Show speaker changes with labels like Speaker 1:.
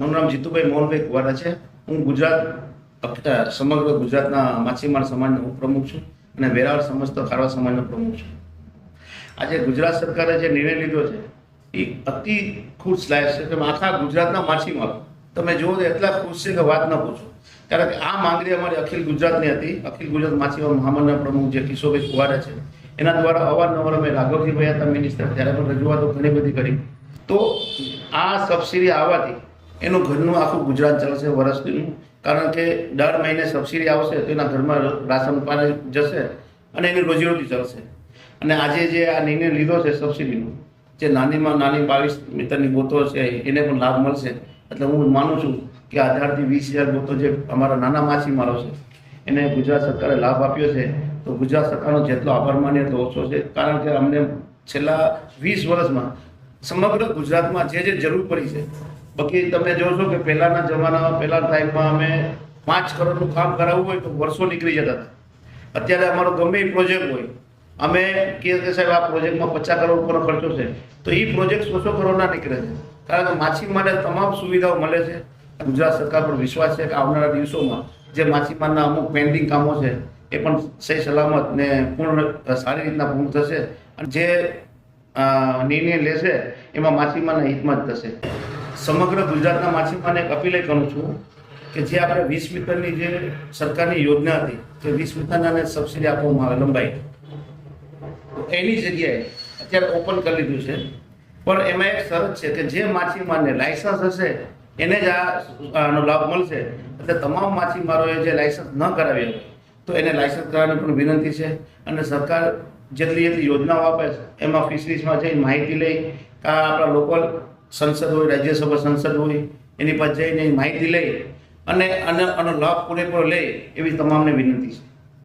Speaker 1: મારું નામ જીતુભાઈ મોહનભાઈ કુવાડા છે। હું સમગ્ર ગુજરાતના માછીમાર સમાજનો પ્રમુખ છું અને વેરાવળ સમસ્ત ખારવા સમાજનો પ્રમુખ છું। આજે ગુજરાત સરકારે જે નિર્ણય લીધો છે એ અતિ ખુશ લાયક છે કે આખા ગુજરાતના માછીમારો તમે જુઓ તો એટલા ખુશ છે કે વાત ન પૂછો। કારણ કે આ માંગણી અમારી અખિલ ગુજરાતની હતી। અખિલ ગુજરાત માછીમાર મહામંડળના પ્રમુખ જે કિશોરભાઈ કુવાડા છે એના દ્વારા અવારનવાર અમે રાઘવજીભાઈ હતા મિનિસ્ટર ત્યારે પણ રજૂઆતો ઘણી બધી કરી। તો આ સબસિડી આવવાથી એનું ઘરનું આખું ગુજરાત ચાલશે વર્ષનું। કારણ કે દર મહિને સબસિડી આવશે તો એના ઘરમાં રાશન પાણી જશે અને એની રોજીરોટી ચાલશે। અને આજે જે આ નિર્ણય લીધો છે સબસિડીનો, જે નાનીમાં નાની 22 મીટરની બોતો છે એને પણ લાભ મળશે। એટલે હું માનું છું કે 18,000 થી 20,000 બોતો જે અમારા નાના માછીમારો છે એને ગુજરાત સરકારે લાભ આપ્યો છે। તો ગુજરાત સરકારનો જેટલો આભાર માનીએ એટલો ઓછો છે। કારણ કે અમને છેલ્લા 20 વર્ષમાં સમગ્ર ગુજરાતમાં જે જરૂર પડી છે, બાકી તમે જોશો કે પહેલાના જમાનામાં પહેલા ટાઈમમાં અમે 5 કરોડનું કામ કરાવવું હોય તો વર્ષો નીકળી જતા હતા। અત્યારે અમારો ગમે એ પ્રોજેક્ટ હોય અમે કહે કે સાહેબ આ પ્રોજેક્ટમાં 50 કરોડ ઉપરનો ખર્ચો છે તો એ પ્રોજેક્ટ 100 કરોડના નીકળે છે। કારણ કે માછીમારને તમામ સુવિધાઓ મળે છે। ગુજરાત સરકાર પર વિશ્વાસ છે કે આવનારા દિવસોમાં જે માછીમારના અમુક પેન્ડિંગ કામો છે એ પણ સહી સલામત ને સારી રીતના પૂર્ણ થશે। અને જે નિર્ણય લેશે એમાં માછીમારના હિતમાં જ થશે। સમગ્ર ગુજરાતના માછીમારને એક અપીલ કરું છું કે જે આપણે 20 મીટરની જે સરકારની યોજના હતી કે 20 મીટરના સબસિડી આપવામાં આવે લંબાઈ, એની જગ્યાએ અત્યારે ઓપન કરી લીધું છે। પણ એમાં એક શરત છે કે જે માછીમારને લાયસન્સ હશે એને જ આનો લાભ મળશે। એટલે તમામ માછીમારોએ જે લાયસન્સ ન કરાવ્યા હોય તો એને લાયસન્સ કરાવવાની પણ વિનંતી છે। અને સરકાર જેટલી યોજનાઓ આપે છે એમાં ફિશરીઝમાં જઈ માહિતી લઈ, આપણા લોકલ સંસદ હોય, રાજ્યસભા સંસદ હોય એની પાસે જઈને માહિતી લઈ અને આનો લાભ પૂરેપૂરો લે એવી તમામને વિનંતી છે।